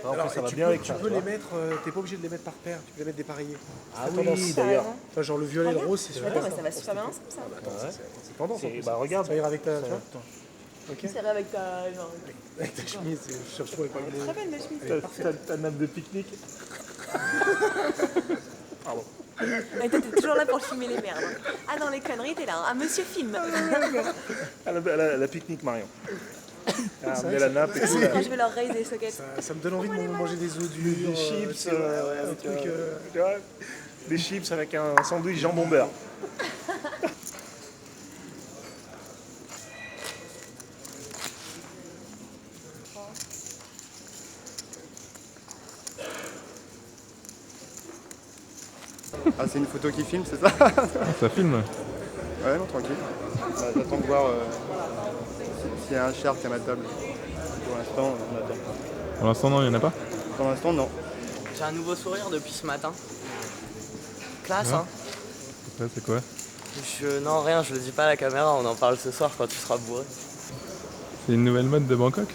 Alors, ça va tu bien peux, avec tu ça. peux tu les vois. mettre, t'es pas obligé de les mettre par paire, tu peux les mettre dépareillés. Ah C'est oui, tendance. d'ailleurs. Tu vois, genre le violet et le rose, c'est super. Attends, mais ça va super bien ensemble, ça. Attends, Ouais. c'est tendance. en C'est- plus. Bah regarde. Ça ira avec ta, Ça- tu vois, attends. ok. C'est vrai avec ta. Genre, Avec ta chemise, je cherche trop les pas le très mot. belle ma chemise. Ta nappe de pique-nique. Pardon. Et toi, t'es toujours là pour filmer les merdes. Ah, dans les conneries, t'es là. Hein. Ah, monsieur film. La pique-nique Marion. Ah, C'est amener vrai la que nappe et tout. là. Quand je vais leur raise des sockets. Ça me donne envie de manger des œufs durs, Des chips, tu sais, des trucs. tu vois, des chips avec un sandwich jambon beurre. Ah, c'est une photo qui filme, c'est ça? Ça filme. Ouais, non, tranquille. J'attends de voir s'il y a un shark à ma table. Pour l'instant, on attend. Pour l'instant, non, il n'y en a pas. Pour l'instant, non. J'ai un nouveau sourire depuis ce matin. Classe, Ouais. hein? Ouais, c'est quoi? Non, rien, je le dis pas à la caméra, on en parle ce soir quand tu seras bourré. C'est une nouvelle mode de Bangkok?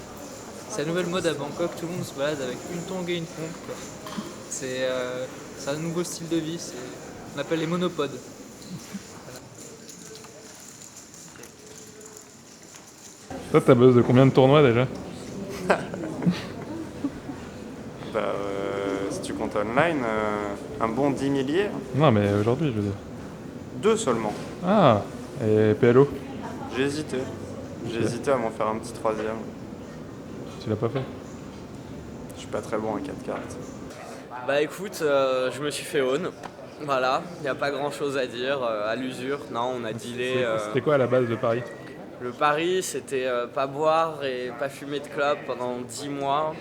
C'est la nouvelle mode à Bangkok, tout le monde se balade avec une tongue et une pompe. Quoi. C'est un nouveau style de vie, on appelle les monopodes. Toi, t'as besoin de combien de tournois déjà? Si tu comptes online, un bon 10 milliers, Non, mais aujourd'hui, je veux dire. 2 seulement. Ah! Et PLO? J'ai hésité. J'ai hésité à m'en faire un petit 3e. Tu l'as pas fait? Je suis pas très bon à 4 cartes. Bah écoute, je me suis fait own. Voilà, il n'y a pas grand chose à dire. À l'usure, non, on a dealé. C'était quoi à la base de Paris? Le pari, c'était pas boire et pas fumer de clope pendant 10 mois.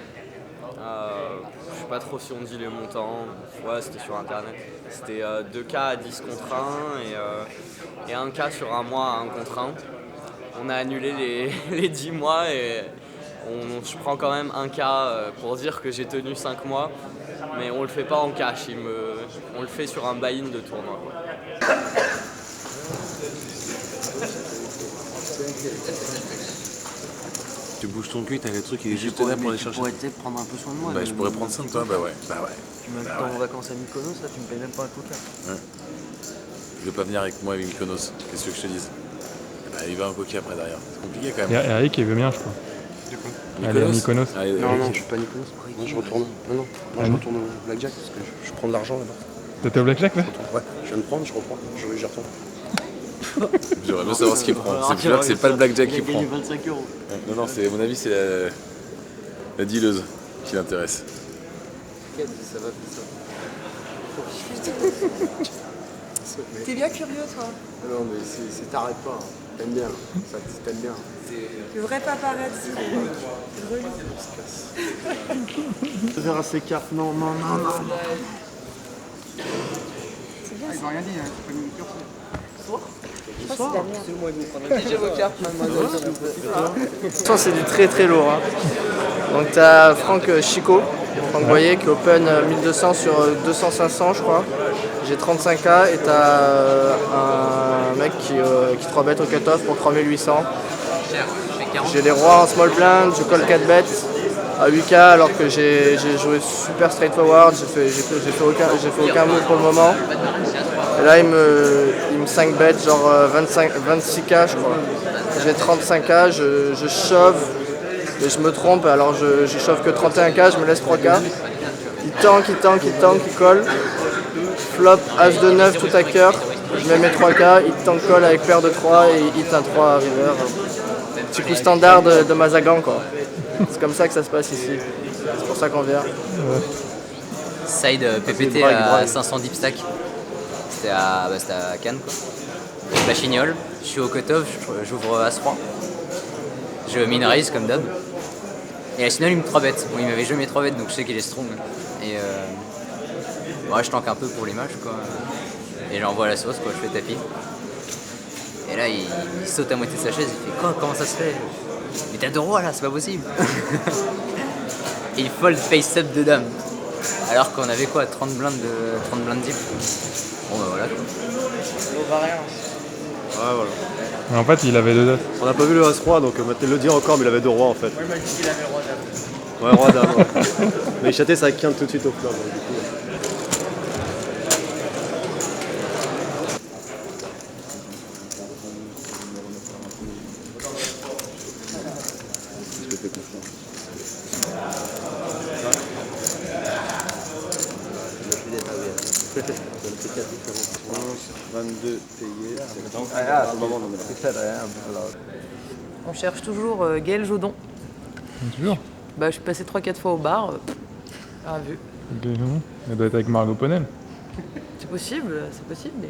Je sais pas trop si on dit les montants. Ouais, c'était sur internet. C'était 2 cas à 10 contre 1 et 1 cas sur un mois à 1 contre 1. On a annulé les 10 mois et je prends quand même 1 cas pour dire que j'ai tenu 5 mois. Mais on le fait pas en cash, on le fait sur un buy-in de tournoi. Tu bouges ton cul, t'as le truc, il est juste là pour aller chercher. Tu pourrais prendre un peu soin de moi. Bah, je pourrais prendre soin de toi, bah ouais. Tu m'invites en vacances à Mykonos, là, tu me payes même pas un coca. Ouais. Je vais pas venir avec moi avec Mykonos, qu'est-ce que je te dise? Bah, il va un coquille après derrière, c'est compliqué quand Il y même. a Eric, il veut bien, je crois. Du coup. Aller à Mykonos. Allez, Non, Eric. non, je suis pas Nicolas. Moi, je retourne. Non, non. Moi, je retourne au Blackjack parce que je prends de l'argent là-bas. T'étais au Blackjack là? Ouais, je viens de prendre, je reprends. J'y retourne. J'aurais aimé savoir ce qu'il prend. C'est clair que c'est pas le blackjack Il a qui prend. gagné 25 €. Ouais, non, non, c'est, à mon avis, c'est la dealeuse qui l'intéresse. Ça va, ça. T'es bien curieux, toi. Non, mais t'arrêtes pas. T'aimes bien. Ça t'aimes bien. Le vrai paparazzi. Tu verras ces cartes. Non, non, non, non. C'est bien, ça. rien dit, hein. Tu peux nous dire Je crois que c'est la merde. J'ai vos cartes, mademoiselle. Ça, c'est du très très lourd. Hein. Donc, tu as Franck Chico, Franck Boyer, qui open 1200 sur 200-500, je crois. J'ai 35K et tu as un mec qui 3 bet au cut-off pour 3800. J'ai les rois en small blind, je colle 4 bets à 8K alors que j'ai joué super straightforward, j'ai fait aucun move pour le moment. Et là il me 5 bet genre 26K je crois. J'ai 35K, je shove et je me trompe, alors je shove que 31K, je me laisse 3K. Il tank, il colle. Flop As de 9 tout à cœur, je mets mes 3K, il tank call avec paire de 3 et il hit un 3 à river. Petit coup standard de Mazagan quoi. C'est comme ça que ça se passe ici. C'est pour ça qu'on vient. Side PPT à 500 deep stack. C'était à Cannes quoi. La chignole, je suis au cut-off, j'ouvre As-3. Je min raise comme d'hab. Et la chignole il me 3 bêtes. Bon, il m'avait jamais 3 bêtes donc je sais qu'il est strong. Et ouais, je tank un peu pour l'image quoi. Et j'envoie la sauce quoi, je fais tapis. Et là il saute à moitié de sa chaise, il fait quoi, comment ça se fait? Mais t'as 2 rois là, c'est pas possible. Et il fold face-up de dame. Alors qu'on avait quoi, 30 blindes deep. Bon bah voilà quoi. Ouais, voilà. Mais en fait, il avait 2 dates. On n'a pas vu le As-3, donc maintenant le dire encore, mais il avait 2 rois en fait. Moi il m'a dit qu'il avait le roi d'âme. Ouais, roi dame. Ouais. châtaignes, ça quinte tout de suite au fleur. Donc, du coup, je te fais confiance. 22 payés. On cherche toujours Gaël Jodon. Toujours. Bah, je suis passé 3-4 fois au bar. Rien vu. Elle doit être avec Margot Ponel. C'est possible, mais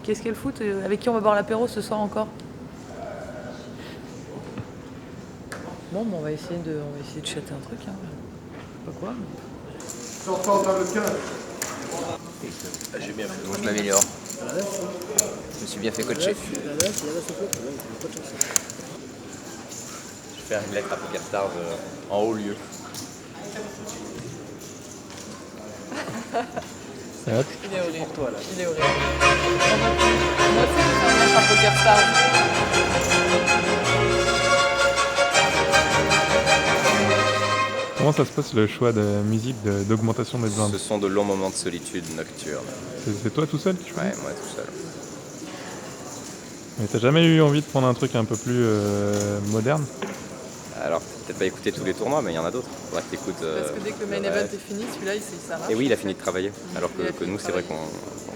qu'est-ce qu'elle fout Avec qui on va boire l'apéro ce soir encore? Bon, on va essayer de chatter un truc. Hein. Je sais pas quoi. J'ai bien fait. Moi, je m'améliore. Je me suis bien fait coacher. Je vais faire une lettre à PokerStars en haut lieu. Il est horrible. Pour toi, là. Il est horrible. Moi aussi, je vais faire une lettre à PokerStars. Comment ça se passe le choix de musique d'augmentation des blindes? Ce sont de longs moments de solitude nocturne. C'est toi tout seul qui choisis? Ouais, moi tout seul. Mais t'as jamais eu envie de prendre un truc un peu plus moderne? Alors, peut-être pas écouter tous les tournois, mais il y en a d'autres. Faudra que t'écoutes. Parce que dès que le main event est fini, celui-là, il s'arrache. Et oui, il a fini de travailler. Alors que nous, c'est vrai qu'on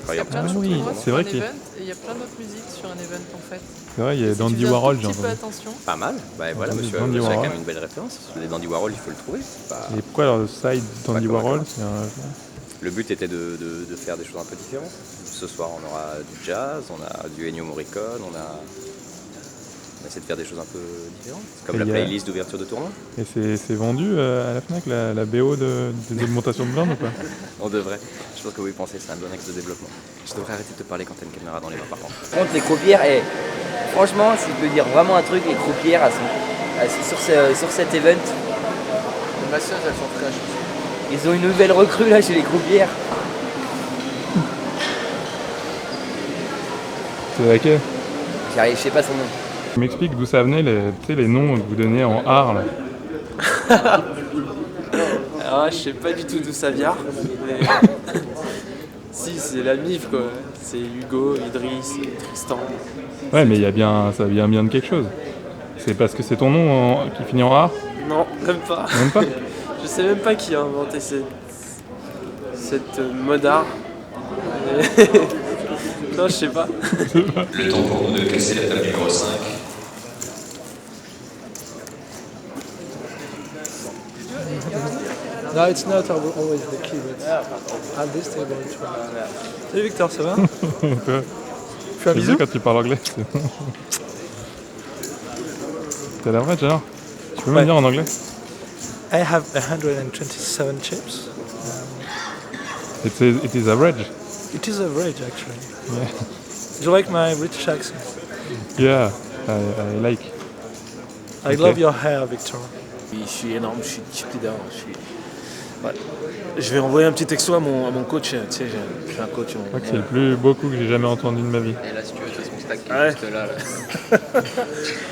travaille un peu plein de sur tous les tournois. c'est vrai qu'il y a... Et il y a plein d'autres musiques sur un event en fait. C'est vrai, il y a Dandy Warhol, j'ai Un petit peu entendu. attention. Pas mal. Bah voilà, monsieur Dandy a quand Warhol. même une belle référence. Les Dandy Warhol, il faut le trouver. C'est pas... Et pourquoi alors le side Dandy D'accord, Warhol d'accord. c'est un... Le but était de faire des choses un peu différentes. Ce soir, on aura du jazz, on a du Ennio Morricone, on essaie de faire des choses un peu différentes. C'est comme Et la il y a- playlist d'ouverture de tournoi. Et c'est vendu à la FNAC, la BO des augmentations de blindes ou pas? On devrait. Je pense que vous y pensez, c'est un bon axe de développement. Je devrais arrêter de te parler quand t'as une caméra dans les mains par contre. Par contre, les croupières, franchement, si je peux dire vraiment un truc, les croupières, sur cet event, Les masseuses, elles sont très chaudes. ils ont une nouvelle recrue là chez les croupières. C'est laquelle? Je sais pas son nom. Tu m'expliques d'où ça venait, les noms que vous donnez en art là. Alors, je sais pas du tout d'où ça vient, mais si, c'est la MIF quoi. C'est Hugo, Idriss, Tristan. Ouais, mais ça vient bien de quelque chose. C'est parce que c'est ton nom qui finit en art? Non, même pas. Même pas? Je sais même pas qui a inventé cette mode art. Mais- non, je sais pas. Le temps pour nous de casser la table numéro 5. No, it's not always the key, but at this table it's right. Salut Victor, ça va? Toi, Fais un c'est bisou? bien quand tu parles anglais. T'as la vraie alors? Tu peux me Ouais. dire en anglais? I have 127 chips. It is average. It is average actually. Yeah. Do you like my British accent? Yeah, I like. I Ok. love your hair, Victor. Je suis énorme, je suis chip leader. Ouais. Je vais envoyer un petit texto à mon coach. Tu sais, je suis un coach. Je crois que c'est le plus beau coup que j'ai jamais entendu de ma vie. Et là, si tu veux, tu as son stack qui est Ouais. juste là.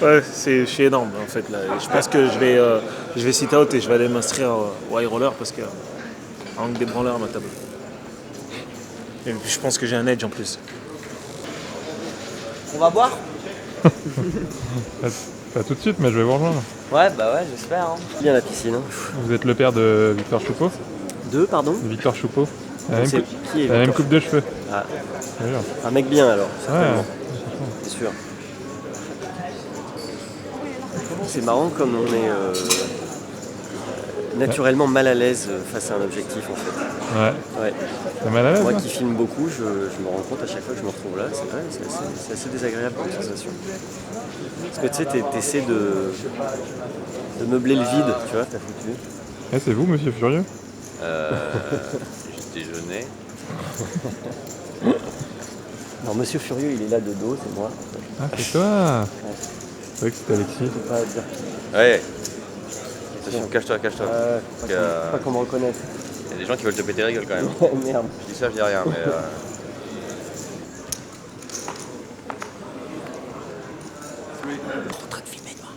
Ouais, je suis énorme en fait. Là. Je pense que je vais sit out et je vais aller m'inscrire au high roller parce qu'il y a un manque des branleurs à ma table. Et puis je pense que j'ai un edge en plus. On va boire? Pas tout de suite, mais je vais vous rejoindre. Ouais, bah ouais, j'espère. Hein. Bien la piscine. Hein. Vous êtes le père de Victor Choupeau? Deux, pardon? Victor Choupeau. La Donc même, c'est- qui est la même Victor coupe de cheveux. Ah, D'ailleurs. un mec bien alors, certainement. Ouais. C'est sûr. C'est marrant comme on est naturellement mal à l'aise face à un objectif en fait. Ouais. Ouais. T'es mal à l'aise? Moi hein qui filme beaucoup, je me rends compte à chaque fois que je me retrouve là, c'est assez désagréable comme sensation. Parce que tu sais, t'essaies de meubler le vide, tu vois, t'as foutu. Eh, c'est vous, monsieur Furieux? J'ai déjeuné. Non, Monsieur Furieux, il est là de dos, c'est moi. Ah, c'est toi? C'est vrai que c'était Alexis. Je peux pas dire. Ouais. Attention, cache-toi. Pas qu'on me reconnaisse. Il y a des gens qui veulent te péter la gueule quand même. Merde. Je dis ça, je dis rien, mais. En train de filmer, toi.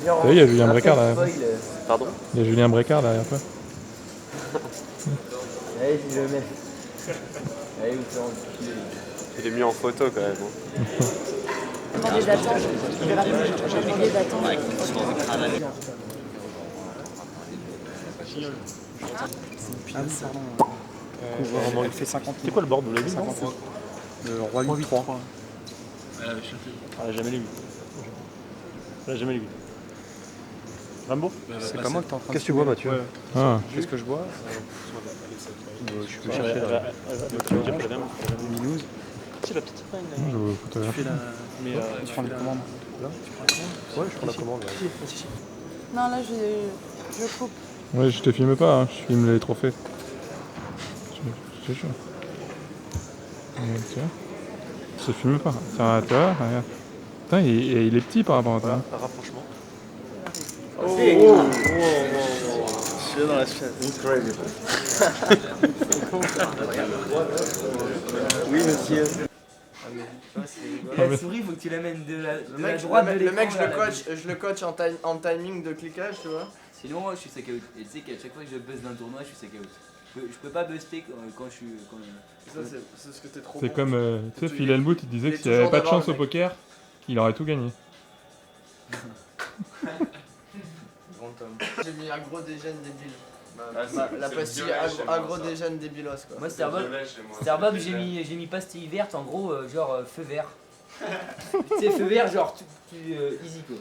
T'as vu, il y a Julien Brécard derrière toi. Pardon? Il y a Julien Brécard derrière toi. Allez, je le mets. Allez, vous faites Il est mis en photo quand même. Demander d'attendre. Je vais rappeler. Demander d'attendre. Elle fait 50. C'est quoi le bord de la vie? Le roi 8-3. Elle a jamais les 8. Elle a jamais les 8. Rambo? C'est pas moi que t'es en train de... Qu'est-ce que tu bois, Mathieu? Ah. Qu'est-ce que je bois? Je peux chercher la Milouz. C'est la petite reine. Je veux photographier. Tu prends les commandes. Là? Ouais, je prends la commande. Non, là, je coupe. Ouais, je te filme pas, hein. Je filme les trophées. C'est chaud. Tiens. Je te filme pas. Tiens, tu vois, regarde. Putain, il est petit par rapport à toi. Rapprochement. Oh, Je suis dans la chaise. Incredible. Oui, monsieur. La souris, il faut que tu l'amènes de la droite de l'écran. Le mec, là, là. je le coach en timing de cliquage, tu vois. Sinon, moi, je suis sec out. Et tu sais qu'à chaque fois que je buzz d'un tournoi, je suis sec out. Je peux pas buster quand je suis. Ça, c'est ce que t'es trop C'est bon. comme, tu sais, Phil Hellmuth, il disait Il que est s'il n'y avait toujours pas de chance au d'abord, le poker, il aurait tout gagné. J'ai mis agro-dégène débile. La c'est pastille violet chez moi, agro-dégène débilos quoi. Moi, Starbob, j'ai mis pastille verte, en gros, genre feu vert. Tu sais, feu vert, genre easy quoi.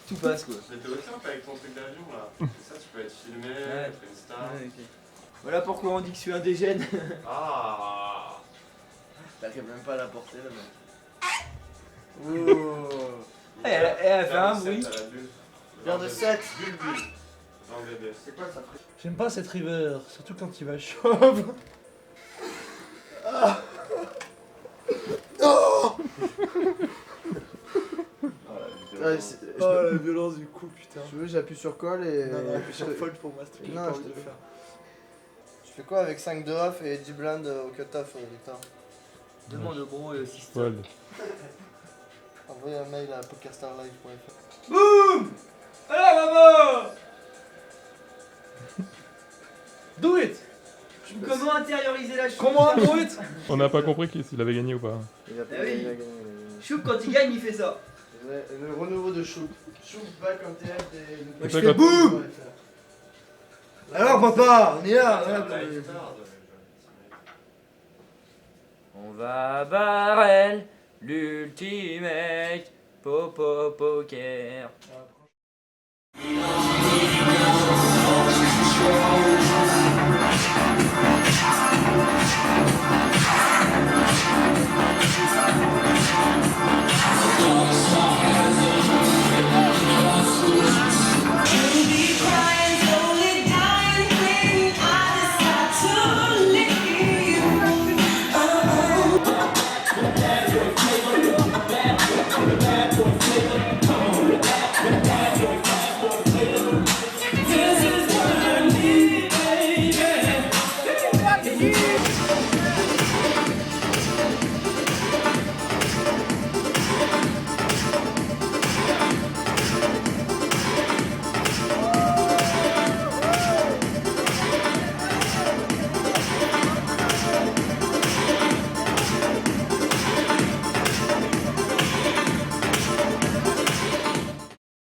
Tout passe quoi. Mais t'es au top avec ton truc d'avion là. Ça, tu peux être filmé, être une star. Ouais, ok. Voilà pourquoi on dit que je suis indigène. Ah. T'arrives même pas à la porter là mec. Elle a fait un bruit. Verre de 7. C'est quoi ça? J'aime pas cette river, surtout quand il va chauve. Ah. Oh La violence du coup, putain. Tu veux, j'appuie sur call et. Non, appuie sur fold pour moi, c'est Non, je te le fais. Je fais quoi avec 5 de off et 10 blind au cut-off, Victor? Demande au gros système. Fold. Envoyez un mail à pokerstarlive.fr. Boum! Alors maman! Do it! Comment intérioriser la choupe? Comment do it? On n'a pas compris s'il avait gagné ou pas. Il a pas Ah oui. gagné, Choupe, quand il gagne, il fait ça. Le renouveau de Choup. Choup back en TF des. Moi, je fais boum! Alors papa, on y est là. On va barrel, l'ultimate, popo poker.